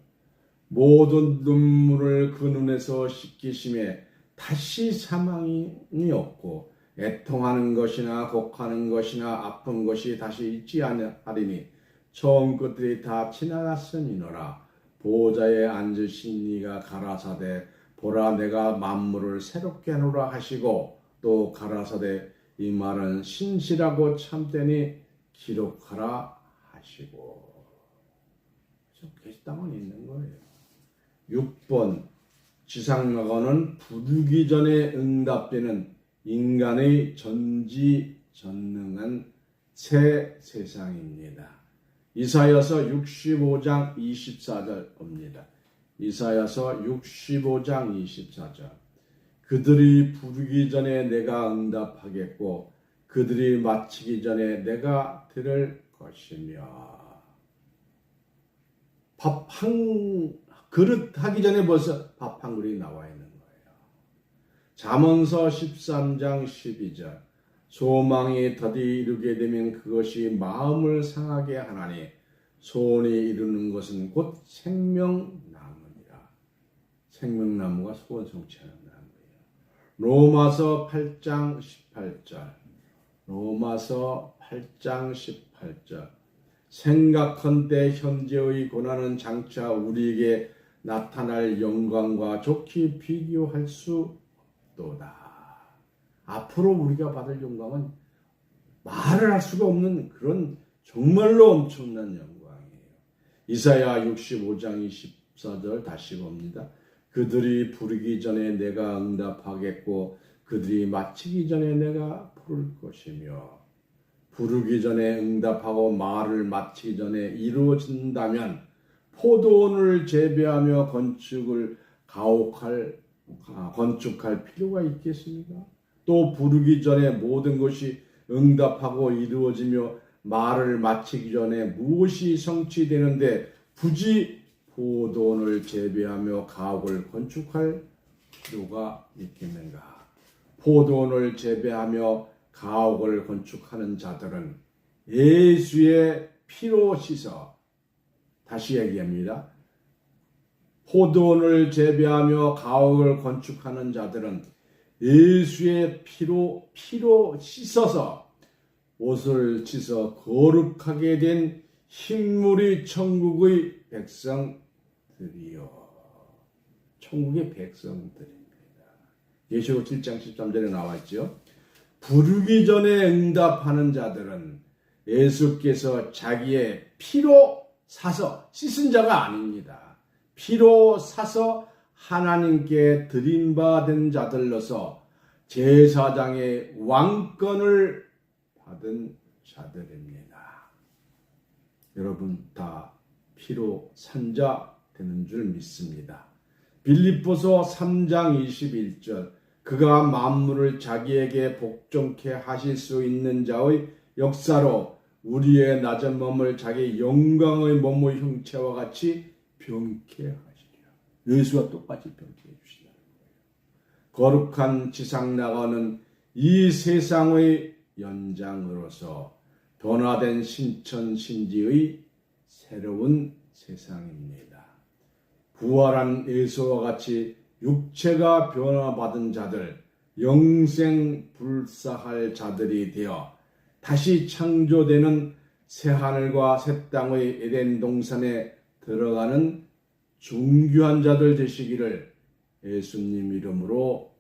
모든 눈물을 그 눈에서 씻기심에 다시 사망이 없고 애통하는 것이나 곡하는 것이나 아픈 것이 다시 있지 아니하리니 처음 것들이 다 지나갔으니노라. 보좌에 앉으신 이가 가라사대 보라 내가 만물을 새롭게 하노라 하시고 또 가라사대 이 말은 신실하고 참되니 기록하라 하시고. 땅은 있는 거예요. 6번 지상낙원은 부르기 전에 응답되는 인간의 전지전능한 새 세상입니다. 이사야서 65장 24절 봅니다. 이사야서 65장 24절 그들이 부르기 전에 내가 응답하겠고 그들이 마치기 전에 내가 들을 것이며. 밥 한 그릇 하기 전에 벌써 밥 한 그릇이 나와 있는 거예요. 잠언서 13장 12절 소망이 더디 이루게 되면 그것이 마음을 상하게 하나니 소원이 이루는 것은 곧 생명나무니라. 생명나무가 소원 성취하는 나무예요. 로마서 8장 18절 로마서 8장 18절 생각컨대 현재의 고난은 장차 우리에게 나타날 영광과 좋게 비교할 수 없도다. 앞으로 우리가 받을 영광은 말을 할 수가 없는 그런 정말로 엄청난 영광이에요. 이사야 65장 24절 다시 봅니다. 그들이 부르기 전에 내가 응답하겠고 그들이 마치기 전에 내가 부를 것이며. 부르기 전에 응답하고 말을 마치기 전에 이루어진다면 포도원을 재배하며 건축할 필요가 있겠습니까? 또 부르기 전에 모든 것이 응답하고 이루어지며 말을 마치기 전에 무엇이 성취되는데 굳이 포도원을 재배하며 가옥을 건축할 필요가 있겠는가? 포도원을 재배하며 가옥을 건축하는 자들은 예수의 피로 씻어 다시 얘기합니다. 포도원을 재배하며 가옥을 건축하는 자들은 예수의 피로 씻어서 옷을 찢어 거룩하게 된 흰물이 천국의 백성들이요. 천국의 백성들입니다. 계시록 7장 13절에 나와 있죠. 부르기 전에 응답하는 자들은 예수께서 자기의 피로 사서 씻은 자가 아닙니다. 피로 사서 하나님께 드린 바 된 자들로서 제사장의 왕권을 받은 자들입니다. 여러분 다 피로 산 자 되는 줄 믿습니다. 빌립보서 3장 21절 그가 만물을 자기에게 복종케 하실 수 있는 자의 역사로 우리의 낮은 몸을 자기 영광의 몸의 형체와 같이 병케 하시리라. 예수와 똑같이 병케 해주시라는 거예요. 거룩한 지상낙원은 이 세상의 연장으로서 변화된 신천신지의 새로운 세상입니다. 부활한 예수와 같이 육체가 변화받은 자들, 영생불사할 자들이 되어 다시 창조되는 새하늘과 새 땅의 에덴 동산에 들어가는 존귀한 자들 되시기를 예수님 이름으로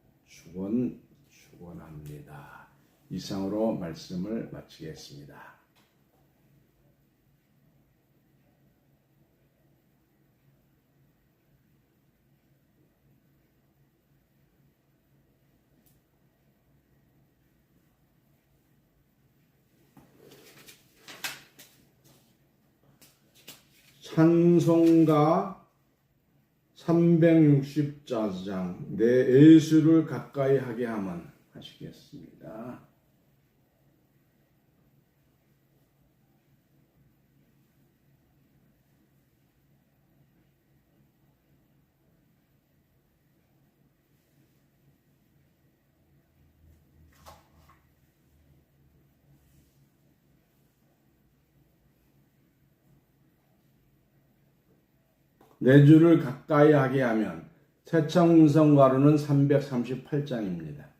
축원합니다. 이상으로 말씀을 마치겠습니다. 찬송가 360장 내 예수를 가까이 하게 하면 하시겠습니다. 내 주를 가까이 하게 하면 새창문성가로는 338장입니다.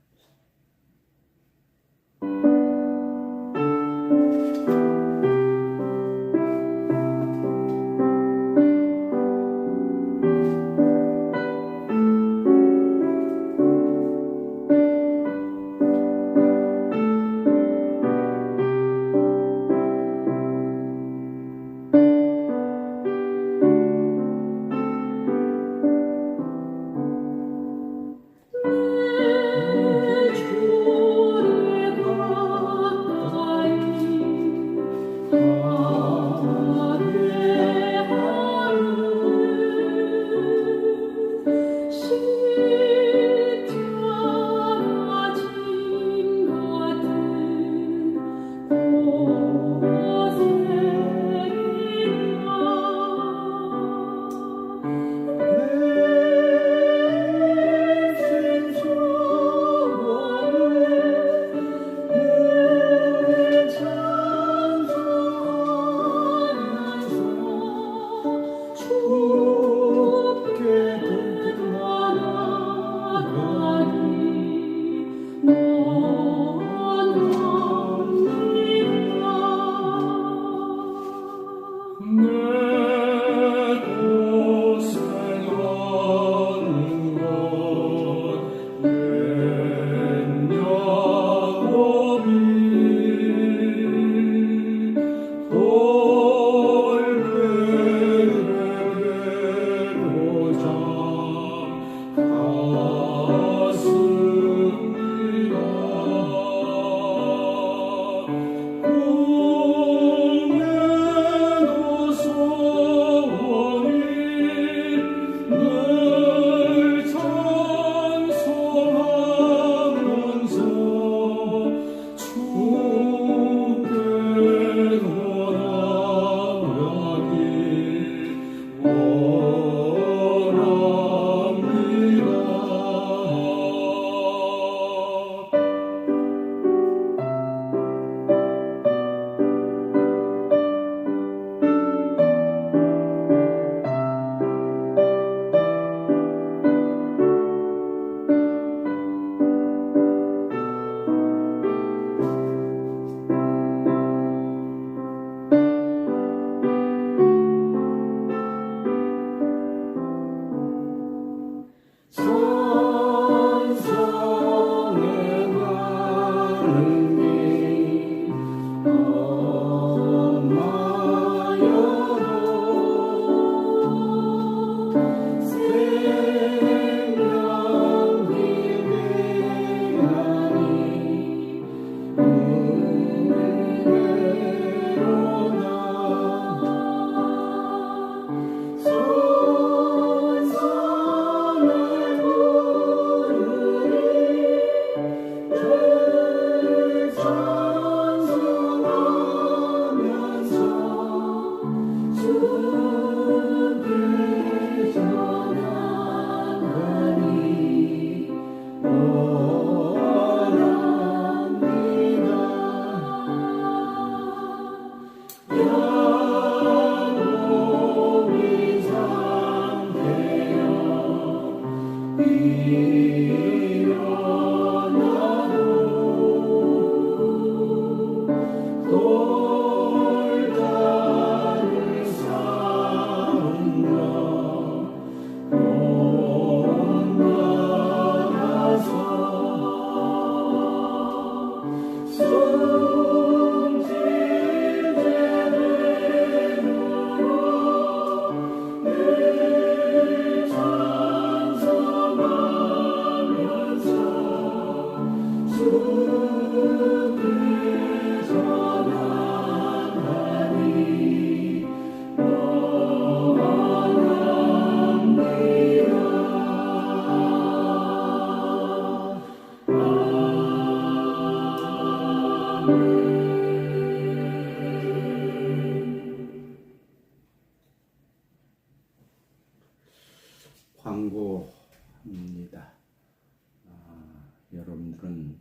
여러분들은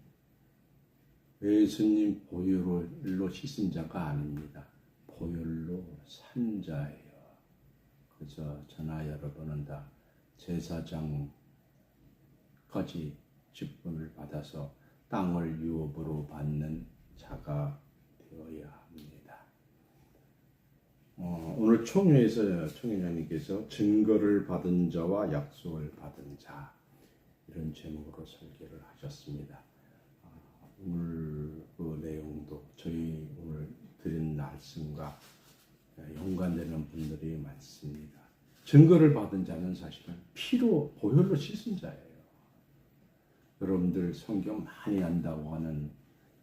예수님 보혈로 씻은 자가 아닙니다. 보혈로 산 자예요. 그래서 저나 여러분은 다 제사장까지 직분을 받아서 땅을 유업으로 받는 자가 되어야 합니다. 오늘 총회에서 총회장님께서 증거를 받은 자와 약속을 받은 자 이런 제목으로 설교를 하셨습니다. 오늘 그 내용도 저희 오늘 드린 말씀과 연관되는 분들이 많습니다. 증거를 받은 자는 사실은 피로 보혈로 씻은 자예요. 여러분들 성경 많이 안다고 하는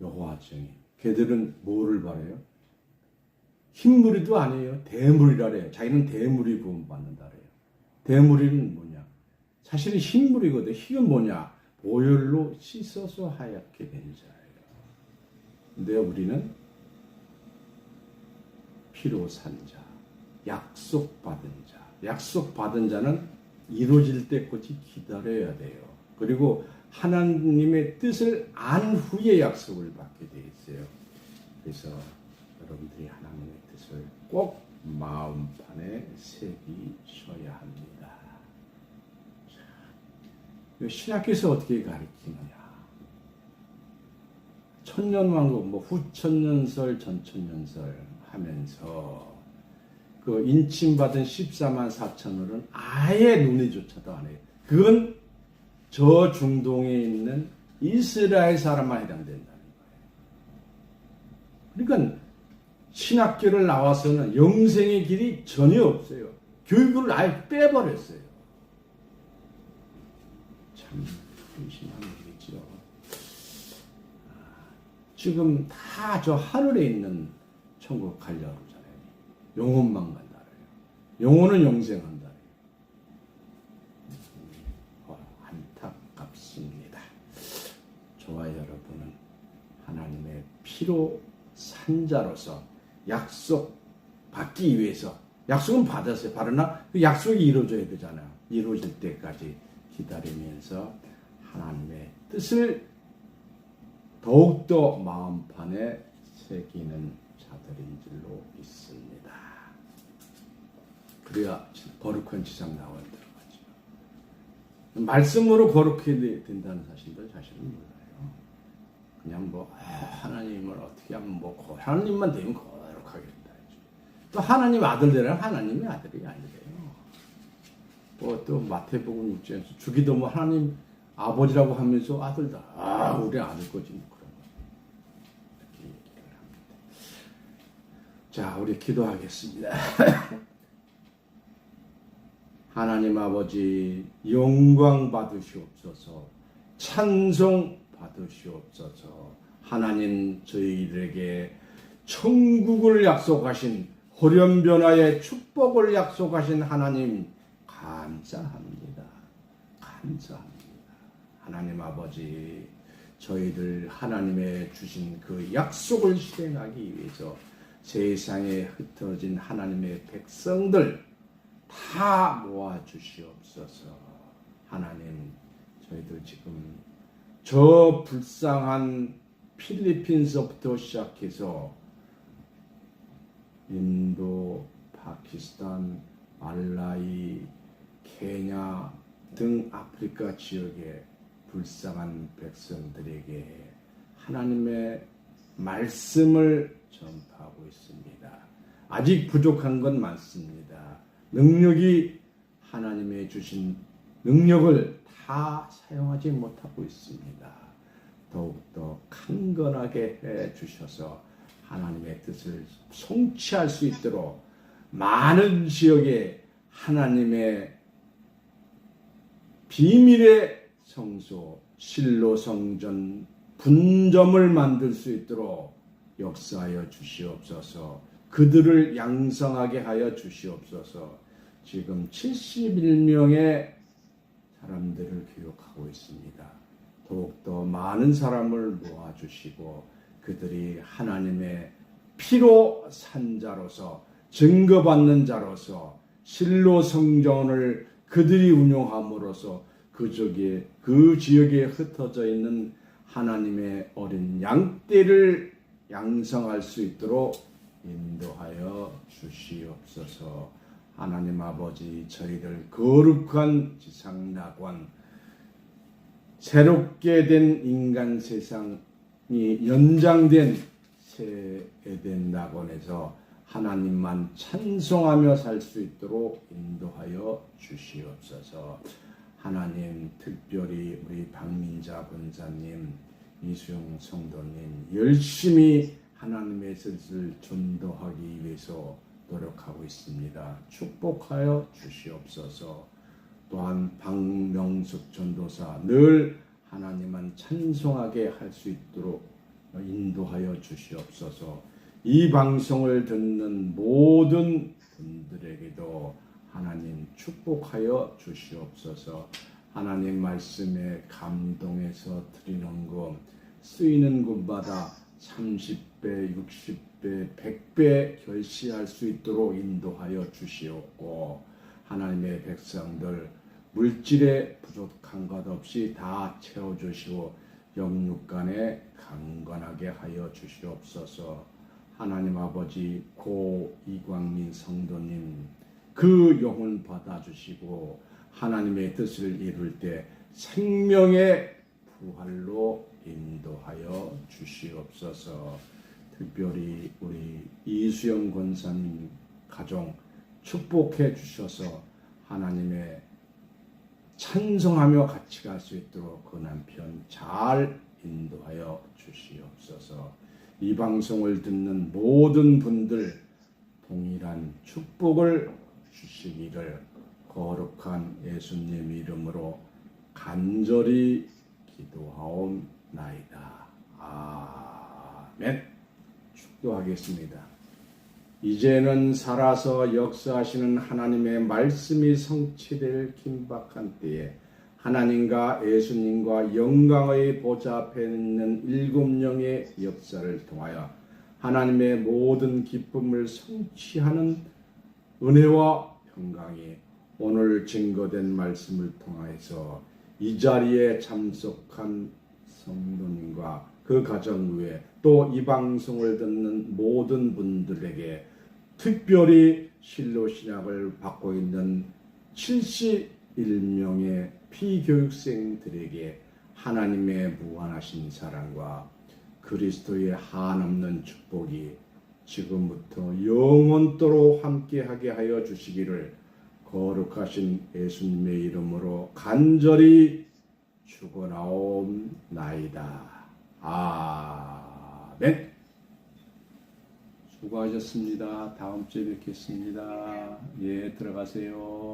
여호와 증인, 걔들은 뭐를 바래요? 흰무리도 아니에요. 대물이라래요. 자기는 대물이 구원받는다래요. 대물이는 뭐냐? 사실은 흰물이거든. 흰은 뭐냐? 보혈로 씻어서 하얗게 된 자예요. 근데 우리는 피로 산 자, 약속받은 자. 약속받은 자는 이루어질 때까지 기다려야 돼요. 그리고 하나님의 뜻을 안 후에 약속을 받게 돼 있어요. 그래서 여러분들이 하나님의 뜻을 꼭 마음판에 새기셔야 합니다. 신학교에서 어떻게 가르치느냐? 천년왕국, 후천년설, 전천년설 하면서 그 인침받은 14만 4천을은 아예 눈에조차도 안 해요. 그건 저 중동에 있는 이스라엘 사람만 해당된다는 거예요. 그러니까 신학교를 나와서는 영생의 길이 전혀 없어요. 교육을 아예 빼버렸어요. 참 심한 일이죠. 지금 다 저 하늘에 있는 천국 가려고 하잖아요. 영혼만 간다래요. 영혼은 영생한다래요. 안타깝습니다. 저와 여러분은 하나님의 피로 산 자로서 약속 받기 위해서, 약속은 받았어요. 받으나 그 약속이 이루어져야 되잖아요. 이루어질 때까지 기다리면서 하나님의 뜻을 더욱더 마음판에 새기는 자들인 줄로 믿습니다. 그래야 거룩한 지상 나와야 들어가죠. 말씀으로 거룩해야 된다는 사실도 사실은 몰라요. 그냥 하나님을 어떻게 하면 하나님만 되면 거룩하게 된다. 또 하나님 아들 되라면 하나님의 아들이 아니래요. 또 마태복음 6장에서 주기도 하나님 아버지라고 하면서 아들다. 우리 아들 거지 그런 거. 이렇게 얘기를 합니다. 자, 우리 기도하겠습니다. 하나님 아버지 영광 받으시옵소서. 찬송 받으시옵소서. 하나님 저희들에게 천국을 약속하신 호련변화의 축복을 약속하신 하나님 감사합니다. 감사합니다. 하나님 아버지 저희들 하나님의 주신 그 약속을 실행하기 위해서 세상에 흩어진 하나님의 백성들 다 모아주시옵소서. 하나님 저희들 지금 저 불쌍한 필리핀서부터 시작해서 인도, 파키스탄, 말라이, 케냐 등 아프리카 지역의 불쌍한 백성들에게 하나님의 말씀을 전파하고 있습니다. 아직 부족한 건 많습니다. 능력이 하나님의 주신 능력을 다 사용하지 못하고 있습니다. 더욱더 강건하게 해 주셔서 하나님의 뜻을 성취할 수 있도록 많은 지역에 하나님의 비밀의 성소, 실로 성전, 분점을 만들 수 있도록 역사하여 주시옵소서. 그들을 양성하게 하여 주시옵소서. 지금 71명의 사람들을 교육하고 있습니다. 더욱더 많은 사람을 모아주시고 그들이 하나님의 피로 산 자로서 증거받는 자로서 실로 성전을 그들이 운영함으로써 그 지역에 흩어져 있는 하나님의 어린 양떼를 양성할 수 있도록 인도하여 주시옵소서. 하나님 아버지, 저희들 거룩한 지상낙원, 새롭게 된 인간 세상이 연장된 새 에덴 낙원에서 하나님만 찬송하며 살 수 있도록 인도하여 주시옵소서. 하나님, 특별히 우리 박민자 권사님, 이수영 성도님 열심히 하나님의 뜻을 전도하기 위해서 노력하고 있습니다. 축복하여 주시옵소서. 또한 박명숙 전도사 늘 하나님만 찬송하게 할 수 있도록 인도하여 주시옵소서. 이 방송을 듣는 모든 분들에게도 하나님 축복하여 주시옵소서. 하나님 말씀에 감동해서 드리는 것, 쓰이는 곳마다 30배, 60배, 100배 결시할 수 있도록 인도하여 주시옵고, 하나님의 백성들 물질에 부족한 것 없이 다 채워주시고 영육간에 강건하게 하여 주시옵소서. 하나님 아버지, 고 이광민 성도님 그 영혼 받아주시고 하나님의 뜻을 이룰 때 생명의 부활로 인도하여 주시옵소서. 특별히 우리 이수영 권사님 가정 축복해 주셔서 하나님의 찬송하며 같이 갈 수 있도록 그 남편 잘 인도하여 주시옵소서. 이 방송을 듣는 모든 분들 동일한 축복을 주시기를 거룩한 예수님 이름으로 간절히 기도하옵나이다. 아멘. 축도하겠습니다. 이제는 살아서 역사하시는 하나님의 말씀이 성취될 긴박한 때에 하나님과 예수님과 영광의 보좌 앞에 있는 일곱 영의 역사를 통하여 하나님의 모든 기쁨을 성취하는 은혜와 평강이 오늘 증거된 말씀을 통하여서 이 자리에 참석한 성도님과 그 가정 외에 또 이 방송을 듣는 모든 분들에게 특별히 실로신약을 받고 있는 71명의 피교육생들에게 하나님의 무한하신 사랑과 그리스도의 한없는 축복이 지금부터 영원토록 함께하게 하여 주시기를 거룩하신 예수님의 이름으로 간절히 축원하옵나이다. 아멘. 수고하셨습니다. 다음 주에 뵙겠습니다. 예, 들어가세요.